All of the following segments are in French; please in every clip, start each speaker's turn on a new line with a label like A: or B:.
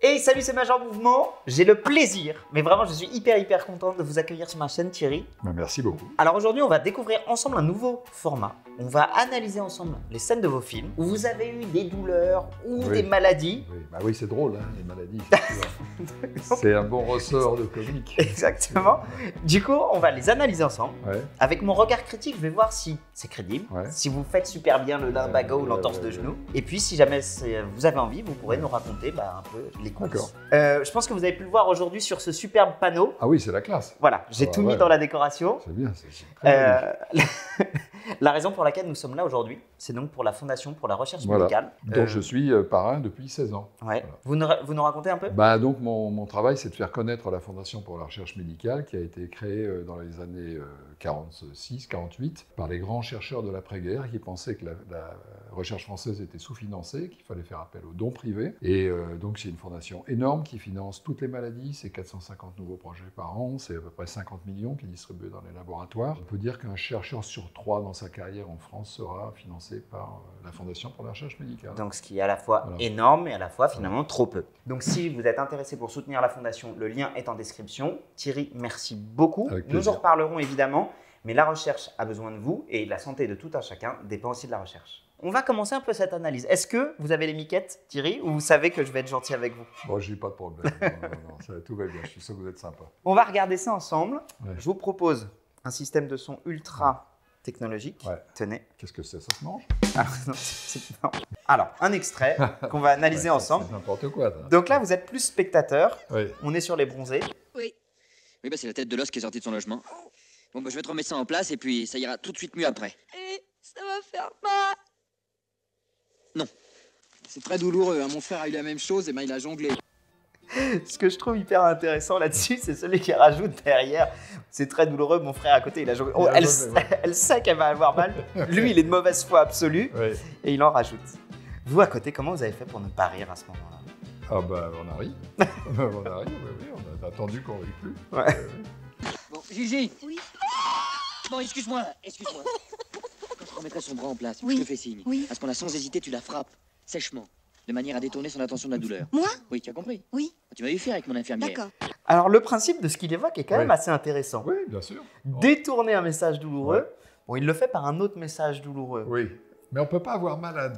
A: Et salut, c'est Major Mouvement. J'ai le plaisir, mais vraiment je suis hyper content de vous accueillir sur ma chaîne Thierry.
B: Merci beaucoup.
A: Alors aujourd'hui on va découvrir ensemble un nouveau format. On va analyser ensemble les scènes de vos films où vous avez eu des douleurs ou des maladies.
B: Oui, bah oui c'est drôle, hein, les maladies. C'est un bon ressort de comique.
A: Exactement. Du coup on va les analyser ensemble.
B: Ouais.
A: Avec mon regard critique, je vais voir si c'est crédible,
B: Ouais.
A: si vous faites super bien le limbago ou l'entorse de genou. Et puis si jamais vous avez envie, vous pourrez nous raconter un peu les coulisses.
B: D'accord.
A: Je pense que vous avez pu le voir aujourd'hui sur ce superbe panneau.
B: Ah oui, c'est la classe.
A: Voilà, j'ai tout mis dans la décoration.
B: C'est bien, c'est très joli.
A: La raison pour laquelle nous sommes là aujourd'hui, c'est donc pour la Fondation pour la recherche médicale.
B: Dont je suis parrain depuis 16 ans.
A: Ouais.
B: Voilà.
A: Vous nous racontez un peu?
B: Donc mon travail, c'est de faire connaître la Fondation pour la recherche médicale qui a été créée dans les années 46-48 par les grands chercheurs de l'après-guerre qui pensaient que la recherche française était sous-financée, qu'il fallait faire appel aux dons privés. Et donc c'est une fondation énorme qui finance toutes les maladies, c'est 450 nouveaux projets par an, c'est à peu près 50 millions qui est distribué dans les laboratoires. On peut dire qu'un chercheur sur 3 dans sa carrière en France sera financé par la Fondation pour la recherche médicale.
A: Donc ce qui est à la fois énorme et à la fois finalement trop peu. Donc si vous êtes intéressé pour soutenir la Fondation, le lien est en description. Thierry, merci beaucoup. Nous en reparlerons évidemment, mais la recherche a besoin de vous et la santé de tout un chacun dépend aussi de la recherche. On va commencer un peu cette analyse. Est-ce que vous avez les miquettes, Thierry, ou vous savez que je vais être gentil avec vous?
B: Bon, j'ai pas de problème. Non, tout va bien. Je suis sûr que vous êtes sympa.
A: On va regarder ça ensemble.
B: Ouais.
A: Je vous propose un système de son ultra technologique.
B: Ouais.
A: Tenez.
B: Qu'est-ce que c'est? Ça se mange?
A: Non. Alors, un extrait qu'on va analyser ensemble.
B: C'est n'importe quoi. Ça.
A: Donc là, vous êtes plus spectateur.
B: Oui.
A: On est sur les bronzés.
C: Oui, bah c'est la tête de l'os qui est sortie de son logement. Bon, bah je vais te remettre ça en place et puis ça ira tout de suite mieux après.
D: Et ça va faire mal.
C: Non.
E: C'est très douloureux, hein. Mon frère a eu la même chose et ben il a jonglé.
A: Ce que je trouve hyper intéressant là-dessus, c'est celui qui rajoute derrière. C'est très douloureux, mon frère à côté, il a joué. Oh, elle sait qu'elle va avoir mal. Lui, il est de mauvaise foi absolue.
B: Oui.
A: Et il en rajoute. Vous, à côté, comment vous avez fait pour ne pas rire à ce moment-là?
B: Ah bah on a ri. On a ri, oui, on a attendu qu'on rit plus.
A: Ouais.
C: Bon, Gigi.
D: Oui.
C: Bon, excuse-moi. Quand tu remettrais son bras en place,
D: Oui.
C: je te fais signe.
D: Oui.
C: À ce moment-là, sans hésiter, tu la frappes, sèchement, de manière à détourner son attention de la douleur.
D: Moi?
C: Oui, tu as compris?
D: Oui.
C: Tu m'as vu faire avec mon infirmière.
D: D'accord.
A: Alors, le principe de ce qu'il évoque est quand même assez intéressant.
B: Oui, bien sûr.
A: Détourner un message douloureux,
B: Ouais.
A: bon, il le fait par un autre message douloureux.
B: Oui, mais on ne peut pas avoir mal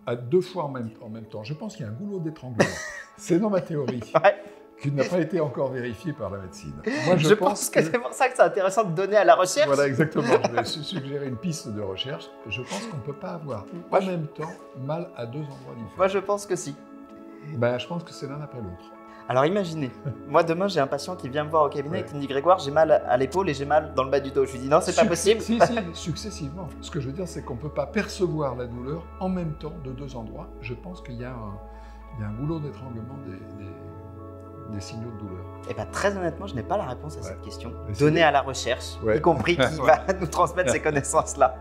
B: à 2 fois en même temps. Je pense qu'il y a un goulot d'étranglement. C'est dans ma théorie,
A: Ouais.
B: qui n'a pas été encore vérifiée par la médecine. Moi,
A: Je pense que c'est pour ça que c'est intéressant de donner à la recherche.
B: Voilà, exactement. Je vais suggérer une piste de recherche. Je pense qu'on ne peut pas avoir en même temps mal à 2 endroits différents.
A: Moi, je pense que si.
B: Ben, je pense que c'est l'un après l'autre.
A: Alors imaginez, moi demain j'ai un patient qui vient me voir au cabinet et qui me dit Grégoire, j'ai mal à l'épaule et j'ai mal dans le bas du dos. Je lui dis non, c'est pas possible.
B: Si, successivement. Ce que je veux dire, c'est qu'on ne peut pas percevoir la douleur en même temps de 2 endroits. Je pense qu'il y a un goulot d'étranglement des signaux de douleur.
A: Et bien très honnêtement, je n'ai pas la réponse à cette question.
B: Mais
A: Donnée à la recherche,
B: Ouais.
A: y compris qui va nous transmettre ces connaissances-là.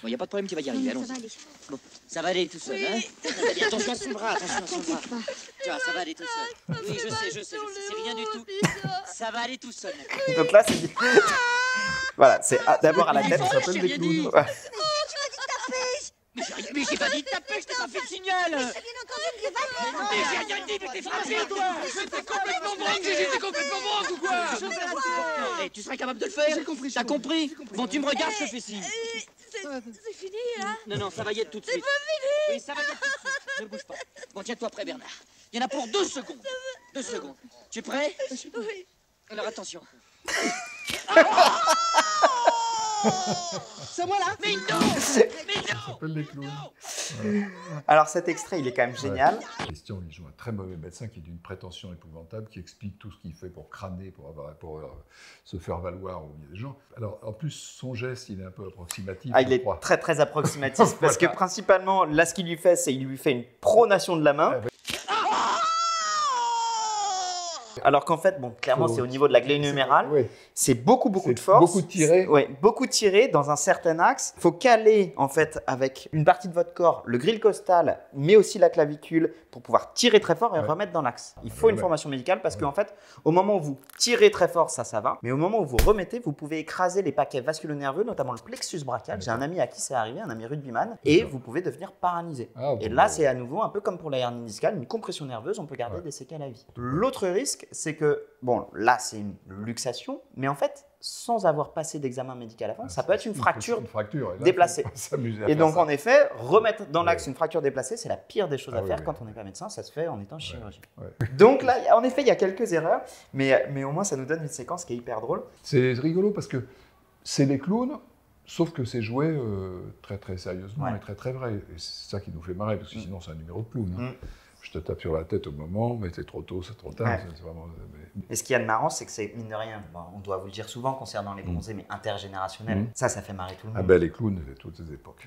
C: Bon, y a pas de problème, tu vas y arriver,
D: Ça
C: allons-y.
D: va aller.
C: Bon, ça va aller tout seul, hein? Attention à son bras, attention à son bras. Tu vois, ça va aller tout seul. Oui, je sais, c'est rien du tout. Ça va aller tout seul.
A: Donc là, c'est dit. Voilà, c'est d'abord à la tête.
C: Ça s'appelle des clowns.
A: Ouais.
C: Mais j'ai pas dit de taper, je t'ai pas fait de signal! Mais j'ai rien dit, mais t'es frappé, toi! T'es complètement branque, Gigi, t'es complètement branque ou quoi? Et tu serais capable de le faire?
E: J'ai compris.
C: T'as compris? Bon, tu me regardes, je te fais signe.
D: C'est fini là.
C: Non, ça va y être tout de suite. C'est pas fini! Oui, ça va y être tout de suite. Ne bouge pas. Bon, tiens-toi prêt, Bernard. Il y en a pour 2 secondes. 2 secondes. Tu es prêt?
D: Oui.
C: Alors attention.
E: C'est moi là?
C: Mais non!
B: Ça s'appelle des clowns. Voilà.
A: Alors cet extrait, il est quand même génial.
B: Question, il joue un très mauvais médecin qui est d'une prétention épouvantable, qui explique tout ce qu'il fait pour crâner, pour se faire valoir au milieu des gens. Alors, en plus, son geste, il est un peu approximatif.
A: Ah, il
B: je
A: est
B: crois.
A: très approximatif parce que principalement, là, ce qu'il lui fait, c'est qu'il lui fait une pronation de la main. Alors qu'en fait, bon, clairement, c'est au niveau de la clé numérale.
B: Oui.
A: C'est beaucoup de force.
B: Beaucoup tiré.
A: Oui, beaucoup tiré dans un certain axe. Il faut caler, en fait, avec une partie de votre corps, le grille costal, mais aussi la clavicule, pour pouvoir tirer très fort et remettre dans l'axe. Il faut une formation médicale parce qu'en fait, au moment où vous tirez très fort, ça va. Mais au moment où vous remettez, vous pouvez écraser les paquets vasculo-nerveux, notamment le plexus brachial. J'ai un ami à qui c'est arrivé, un ami rugbyman, et vous pouvez devenir paralysé. Et là, c'est à nouveau un peu comme pour la hernie discale, une compression nerveuse, on peut garder des séquelles à vie. L'autre risque, c'est que, bon, là, c'est une luxation, mais en fait, sans avoir passé d'examen médical avant, ça peut être une fracture déplacée. Et donc, en effet, remettre dans l'axe une fracture déplacée, c'est la pire des choses à faire quand on n'est pas médecin. Ça se fait en étant chirurgien. Donc là, en effet, il y a quelques erreurs, mais au moins, ça nous donne une séquence qui est hyper drôle.
B: C'est rigolo parce que c'est les clowns, sauf que c'est joué très sérieusement et très vrai. Et c'est ça qui nous fait marrer, parce que sinon, c'est un numéro de clown. Hein. Je te tape sur la tête au moment, mais c'est trop tôt, c'est trop tard. C'est vraiment,
A: Et ce qu'il y a de marrant, c'est que c'est, mine de rien, bon, on doit vous le dire souvent concernant les bronzés, mais intergénérationnel, ça fait marrer tout le monde.
B: Ah ben les clowns de toutes les époques.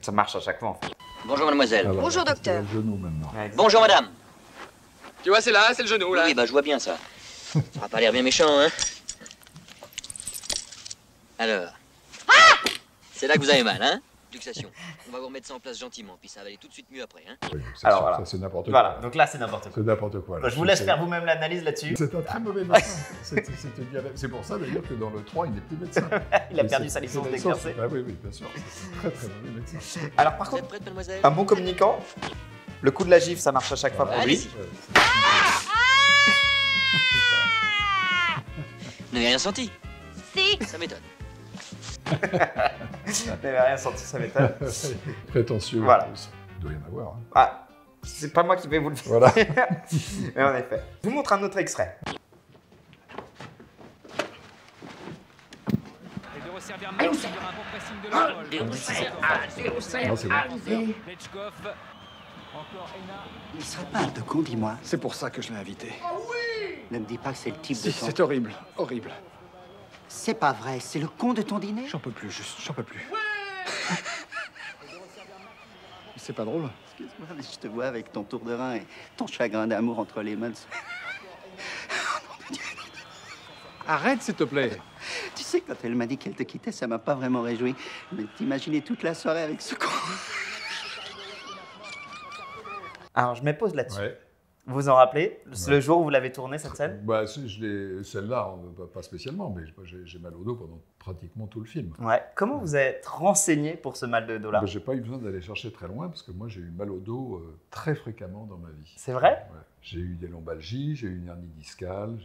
A: Ça marche à chaque fois en fait.
C: Bonjour mademoiselle.
B: Alors,
D: Bonjour docteur.
B: Le genou maintenant.
C: Bonjour madame.
F: Tu vois, c'est là, c'est le genou, là.
C: Oui, bah je vois bien ça. Ça n'a pas l'air bien méchant, hein. Alors. C'est là que vous avez mal, hein. Luxation. On va vous remettre ça en place gentiment, puis ça va aller tout de suite mieux après, hein.
B: Oui,
A: Alors,
B: sûr,
A: voilà.
B: ça c'est n'importe quoi.
A: Voilà, donc là c'est n'importe quoi.
B: C'est n'importe quoi. Là.
A: Je vous laisse faire vous-même l'analyse là-dessus.
B: C'est un très mauvais médecin. C'est pour ça d'ailleurs que dans le 3, il n'est plus médecin.
A: Il a perdu sa licence d'exercer.
B: Ah oui, bien sûr. C'est un très mauvais médecin.
A: Alors par
C: Vous
A: contre,
C: êtes prête, mademoiselle?
A: un bon communicant, le coup de la gifle, ça marche à chaque fois pour lui.
C: Allez-y. Vous n'avez rien senti?
D: Si.
C: Ça m'étonne.
A: Vous n'avez rien senti, ça m'étonne.
B: Prétentieux.
A: Voilà.
B: Il doit y en avoir. Hein.
A: Ah, c'est pas moi qui vais vous le faire.
B: Voilà.
A: Mais en effet. Je vous montre un autre extrait.
B: Non, c'est bon.
G: Il serait pas un peu con, dis-moi.
E: C'est pour ça que je l'ai invité.
G: Ne me dis pas que c'est le type de
E: Si,
G: ton...
E: c'est horrible, horrible.
G: C'est pas vrai, c'est le con de ton dîner.
E: J'en peux plus, juste, j'en peux plus. C'est pas drôle.
G: Excuse-moi, mais je te vois avec ton tour de rein et ton chagrin d'amour entre les mains.
E: Arrête, s'il te plaît.
G: Tu sais, quand elle m'a dit qu'elle te quittait, ça m'a pas vraiment réjoui. Mais t'imaginer toute la soirée avec ce con.
A: Alors je me pose là-dessus.
B: Ouais.
A: Vous vous en rappelez? Le jour où vous l'avez tourné cette scène?
B: Bah, celle-là, pas spécialement, mais j'ai mal au dos pendant pratiquement tout le film.
A: Ouais. Comment vous êtes renseigné pour ce mal de dos là?
B: Bah, j'ai pas eu besoin d'aller chercher très loin parce que moi j'ai eu mal au dos très fréquemment dans ma vie.
A: C'est vrai?
B: Ouais. J'ai eu des lombalgies, j'ai eu une hernie discale,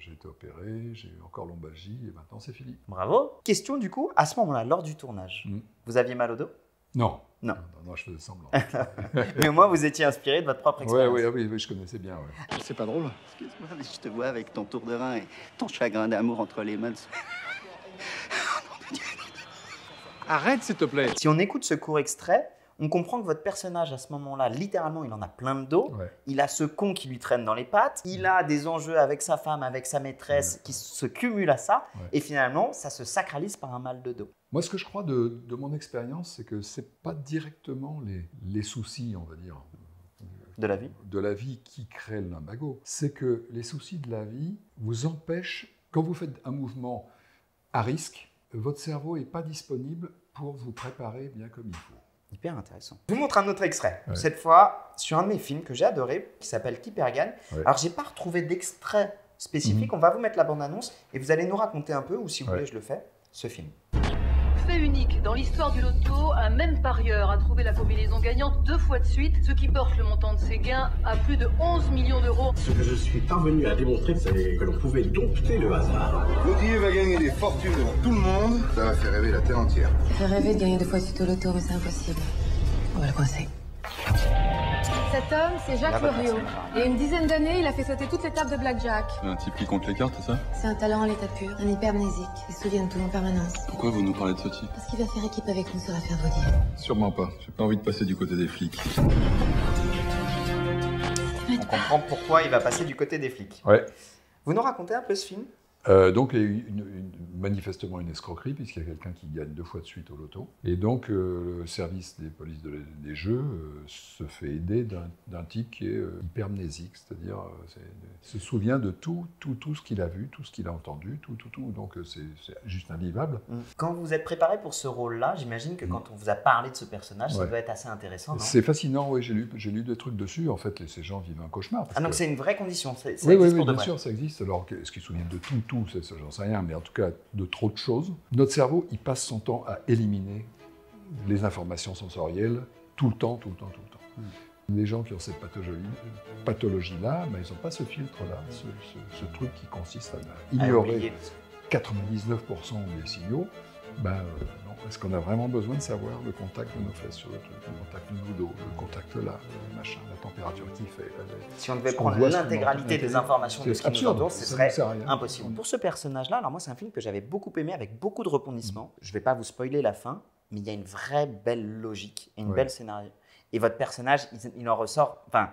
B: j'ai été opéré, j'ai eu encore lombalgie et maintenant c'est fini.
A: Bravo. Question du coup, à ce moment-là, lors du tournage, vous aviez mal au dos?
B: Non.
A: Non.
B: Non, je faisais semblant.
A: Mais au moins vous étiez inspiré de votre propre expérience.
B: Oui, je connaissais bien. Ouais.
E: C'est pas drôle.
G: Excuse-moi, mais je te vois avec ton tour de rein et ton chagrin d'amour entre les mains.
E: Arrête, s'il te plaît.
A: Si on écoute ce court extrait, on comprend que votre personnage, à ce moment-là, littéralement, il en a plein le dos.
B: Ouais.
A: Il a ce con qui lui traîne dans les pattes. Il a des enjeux avec sa femme, avec sa maîtresse, qui se cumulent à ça.
B: Ouais.
A: Et finalement, ça se sacralise par un mal de dos.
B: Moi, ce que je crois de mon expérience, c'est que c'est pas directement les soucis, on va dire,
A: De la vie.
B: de la vie qui créent le lumbago. C'est que les soucis de la vie vous empêchent, quand vous faites un mouvement à risque, votre cerveau n'est pas disponible pour vous préparer bien comme il faut.
A: Hyper intéressant. Je vous montre un autre extrait.
B: Ouais.
A: Cette fois, sur un de mes films que j'ai adoré, qui s'appelle Hypergan.
B: Ouais.
A: Alors, j'ai pas retrouvé d'extrait spécifique. On va vous mettre la bande-annonce et vous allez nous raconter un peu, ou si vous voulez, je le fais, ce film.
H: Fait unique dans l'histoire du loto, un même parieur a trouvé la combinaison gagnante 2 fois de suite, ce qui porte le montant de ses gains à plus de 11 millions d'euros.
I: Ce que je suis parvenu à démontrer, c'est que l'on pouvait dompter le hasard.
J: Gauthier va gagner des fortunes devant tout le monde. Ça va faire rêver la terre entière.
K: Ça fait rêver de gagner 2 fois de suite au loto, mais c'est impossible. On va le coincer.
L: Cet homme, c'est Jacques Loriot. Il y a une dizaine d'années, il a fait sauter toutes les tables de blackjack.
M: Un type qui compte les cartes, c'est ça?
K: C'est un talent à l'état pur, un hypermnésique. Il se souvient de tout en permanence.
M: Pourquoi vous nous parlez de ce type?
K: Parce qu'il va faire équipe avec nous sur l'affaire Vaudier.
M: Sûrement pas. J'ai pas envie de passer du côté des flics.
A: On comprend pourquoi il va passer du côté des flics.
B: Ouais.
A: Vous nous racontez un peu ce film?
B: Donc il y a eu manifestement une escroquerie, puisqu'il y a quelqu'un qui gagne 2 fois de suite au loto. Et donc le service des polices des jeux se fait aider d'un type qui est hypermnésique, c'est-à-dire se souvient de tout ce qu'il a vu, tout ce qu'il a entendu, tout. Donc c'est juste invivable.
A: Quand vous êtes préparé pour ce rôle-là, j'imagine que quand on vous a parlé de ce personnage, ça doit être assez intéressant, non?
B: C'est fascinant, oui, j'ai lu des trucs dessus. En fait, ces gens vivent un cauchemar.
A: Donc c'est une vraie condition, ça
B: oui,
A: existe pour de
B: bien
A: vrai.
B: sûr, ça existe. Alors, est-ce qu'ils se souviennent de tout, j'en sais rien, mais en tout cas, de trop de choses. Notre cerveau, il passe son temps à éliminer les informations sensorielles tout le temps. Les gens qui ont cette pathologie-là, ben, ils n'ont pas ce filtre-là, ce truc qui consiste à ignorer 99% des signaux. Ben, non. Est-ce qu'on a vraiment besoin de savoir le contact de nos fesses sur le truc, le contact de nos dos, le contact là, le machin, la température qu'il fait?
A: Si on devait prendre l'intégralité des informations de ce qui nous entoure, ce serait impossible. Pour ce personnage-là, alors moi c'est un film que j'avais beaucoup aimé, avec beaucoup de rebondissements. Je ne vais pas vous spoiler la fin, mais il y a une vraie belle logique et une belle scénario. Et votre personnage, il en ressort, enfin,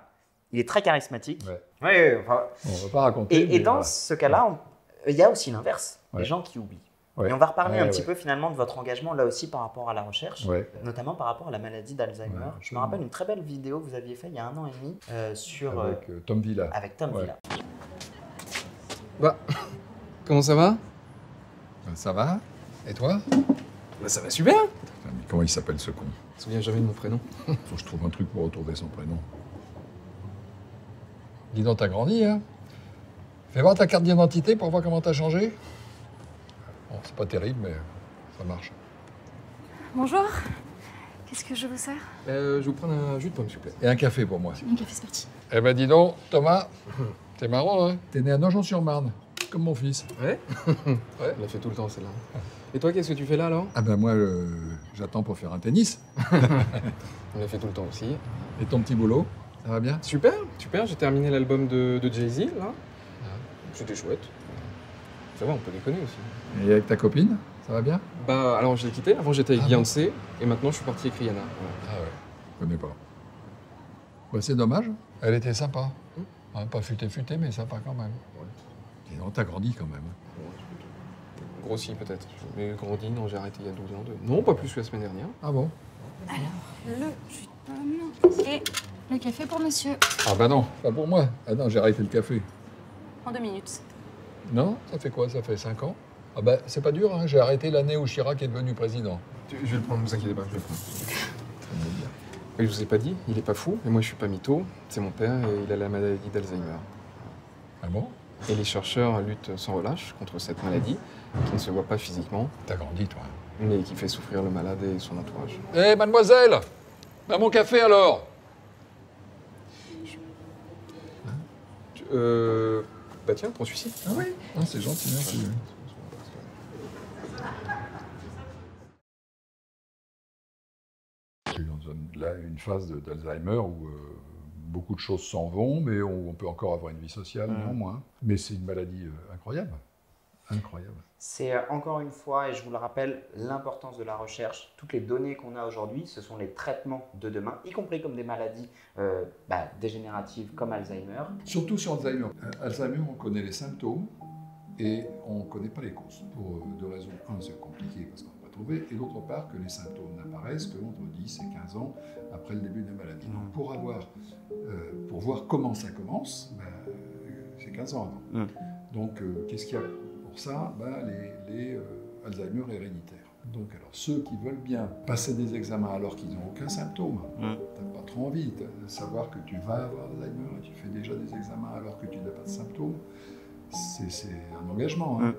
A: il est très charismatique.
B: On ne va pas raconter.
A: Et dans ce cas-là, il y a aussi l'inverse, les gens qui oublient. Et on va reparler un petit peu finalement de votre engagement là aussi par rapport à la recherche, notamment par rapport à la maladie d'Alzheimer. Je me rappelle une très belle vidéo que vous aviez faite il y a 1 an et demi sur...
B: Avec Tom Villa.
A: Avec Tom Villa.
N: Bah, comment ça va?
B: Ça va? Et toi?
N: Bah ça va super.
B: Mais comment il s'appelle ce con?
N: Je me souviens jamais de mon prénom.
B: Faut que je trouve un truc pour retrouver son prénom. Dis donc, t'as grandi, hein? Fais voir ta carte d'identité pour voir comment t'as changé. Bon, c'est pas terrible, mais ça marche.
O: Bonjour. Qu'est-ce que je vous sers?
N: Je vais vous prendre un jus de pomme, s'il vous plaît.
B: Et un café pour moi.
O: Un café, c'est parti.
B: Eh ben dis donc, Thomas, t'es marrant, hein? T'es né à Nogent-sur-Marne, comme mon fils.
N: Ouais. On l'a fait tout le temps, celle-là. Et toi, qu'est-ce que tu fais là, alors?
B: Ah ben moi, j'attends pour faire un tennis.
N: On l'a fait tout le temps aussi.
B: Et ton petit boulot, ça va bien?
N: Super. J'ai terminé l'album de Jay-Z, là. C'était chouette. Ça va, on peut déconner aussi.
B: Et avec ta copine, ça va bien?
N: Bah, alors je l'ai quittée. Avant, j'étais avec Beyoncé. Et maintenant, je suis parti avec Rihanna.
B: Ah ouais, je connais pas. Bah, c'est dommage. Elle était sympa. Pas futé, mais sympa quand même. Dis donc, t'as grandi quand même.
N: Grossi peut-être. Mais grandi, non, j'ai arrêté il y a 12 ans. Non, pas plus que la semaine dernière.
B: Ah bon?
O: Alors, le jus de pomme et le café pour monsieur.
B: Ah bah non, pas pour moi. Ah non, j'ai arrêté le café.
O: En 2 minutes.
B: Non? Ça fait quoi? Ça fait 5 ans? Ah bah c'est pas dur, hein. J'ai arrêté l'année où Chirac est devenu président.
N: Je vais le prendre, ne vous inquiétez pas, je vais le prendre. Mais je vous ai pas dit, il est pas fou, et moi je suis pas mytho. C'est mon père et il a la maladie d'Alzheimer.
B: Ah bon?
N: Et les chercheurs luttent sans relâche contre cette maladie, qui ne se voit pas physiquement.
B: T'as grandi, toi.
N: Mais qui fait souffrir le malade et son entourage.
B: Hé, mademoiselle! Bah mon café alors?
N: Bah tiens, prends celui-ci.
B: Ah oui? Ah, c'est gentil, merci. J'ai eu là une phase d'Alzheimer où beaucoup de choses s'en vont, mais on peut encore avoir une vie sociale néanmoins. Mais c'est une maladie incroyable. Incroyable.
A: C'est encore une fois, et je vous le rappelle, l'importance de la recherche. Toutes les données qu'on a aujourd'hui, ce sont les traitements de demain, y compris comme des maladies dégénératives comme Alzheimer.
B: Surtout sur Alzheimer. Alzheimer, on connaît les symptômes et on ne connaît pas les causes. Pour 2 raisons. Un, c'est compliqué parce qu'on n'a pas trouvé, et d'autre part que les symptômes n'apparaissent qu'entre 10 et 15 ans après le début de la maladie. Donc pour voir comment ça commence, c'est 15 ans avant. Donc qu'est-ce qu'il y a pour ça? Les Alzheimer héréditaires. Donc alors ceux qui veulent bien passer des examens alors qu'ils n'ont aucun symptôme, t'as pas trop envie de savoir que tu vas avoir Alzheimer et tu fais déjà des examens alors que tu n'as pas de symptômes, c'est un engagement. Hein.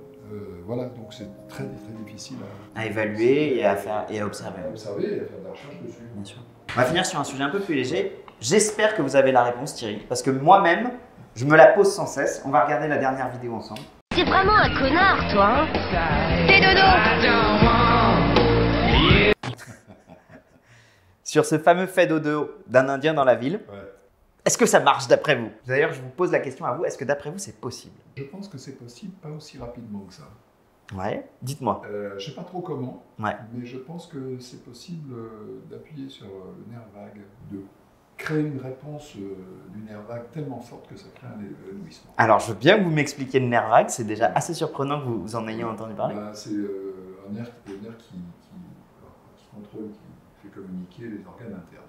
B: Voilà, donc c'est très, très difficile
A: à évaluer et à faire et à observer.
B: À observer et à faire de la recherche dessus.
A: Bien sûr. On va finir sur un sujet un peu plus léger. J'espère que vous avez la réponse, Thierry, parce que moi-même, je me la pose sans cesse. On va regarder la dernière vidéo ensemble.
P: T'es vraiment un connard, toi, hein? T'es dodo!
A: Sur ce fameux fait dodo d'un Indien dans la ville, est-ce que ça marche d'après vous? D'ailleurs, je vous pose la question à vous, est-ce que d'après vous, c'est possible?
B: Je pense que c'est possible, pas aussi rapidement que ça.
A: Ouais, dites-moi.
B: Je sais pas trop comment, mais je pense que c'est possible d'appuyer sur le nerf vague 2. crée une réponse du nerf vague tellement forte que ça crée un évanouissement.
A: Alors, je veux bien que vous m'expliquiez le nerf vague. C'est déjà assez surprenant que vous en ayez entendu parler.
B: C'est un nerf qui contrôle, qui fait communiquer les organes internes.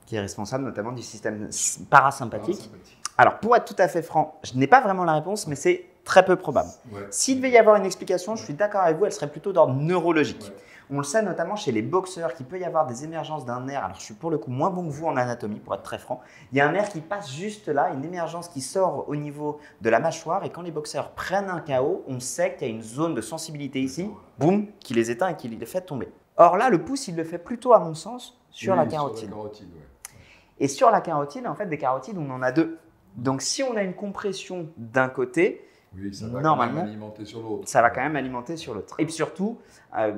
A: Qui est responsable notamment du système parasympathique. Alors, pour être tout à fait franc, je n'ai pas vraiment la réponse, mais c'est très peu probable. Ouais. S'il devait y avoir une explication, je suis d'accord avec vous, elle serait plutôt d'ordre neurologique. Ouais. On le sait notamment chez les boxeurs qu'il peut y avoir des émergences d'un nerf. Alors, je suis pour le coup moins bon que vous en anatomie, pour être très franc. Il y a un nerf qui passe juste là, une émergence qui sort au niveau de la mâchoire. Et quand les boxeurs prennent un KO, on sait qu'il y a une zone de sensibilité ici, boum, qui les éteint et qui les fait tomber. Or là, le pouce, il le fait plutôt, à mon sens, sur la carotide. Et sur la carotide, en fait, des carotides, on en a deux. Donc, si on a une compression d'un côté,
B: ça va normalement, quand même alimenter sur l'autre.
A: Ça va quand même alimenter sur l'autre. Et puis surtout,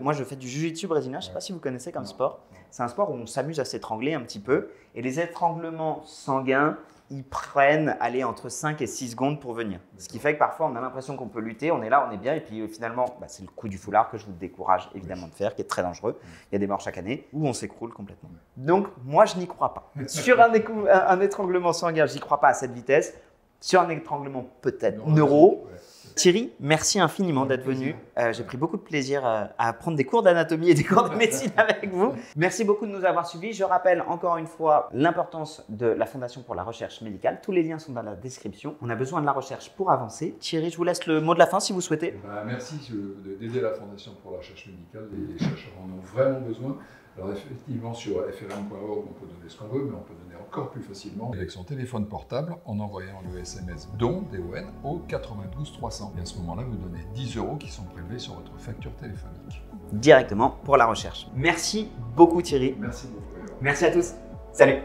A: moi, je fais du jiu-jitsu brésilien. Je ne sais pas si vous connaissez comme sport. C'est un sport où on s'amuse à s'étrangler un petit peu. Et les étranglements sanguins, ils prennent entre 5 et 6 secondes pour venir. Ce qui fait que parfois, on a l'impression qu'on peut lutter, on est là, on est bien. Et puis finalement, c'est le coup du foulard que je vous décourage évidemment de faire, qui est très dangereux. Il y a des morts chaque année où on s'écroule complètement. Donc, moi, je n'y crois pas. Sur un étranglement sanguin, je n'y crois pas à cette vitesse. Sur un étranglement peut-être neuro. Thierry, merci infiniment d'être venu. J'ai pris beaucoup de plaisir à apprendre des cours d'anatomie et des cours de médecine avec vous. Merci beaucoup de nous avoir suivis. Je rappelle encore une fois l'importance de la Fondation pour la recherche médicale. Tous les liens sont dans la description. On a besoin de la recherche pour avancer. Thierry, je vous laisse le mot de la fin si vous souhaitez.
B: Merci d'aider la Fondation pour la recherche médicale. Les chercheurs en ont vraiment besoin. Alors effectivement, sur frm.org, on peut donner ce qu'on veut, mais on peut donner encore plus facilement avec son téléphone portable en envoyant le SMS DON, D-O-N, au 92 300. Et à ce moment-là, vous donnez 10 € qui sont prélevés sur votre facture téléphonique.
A: Directement pour la recherche. Merci beaucoup Thierry.
B: Merci beaucoup.
A: Merci à tous. Salut.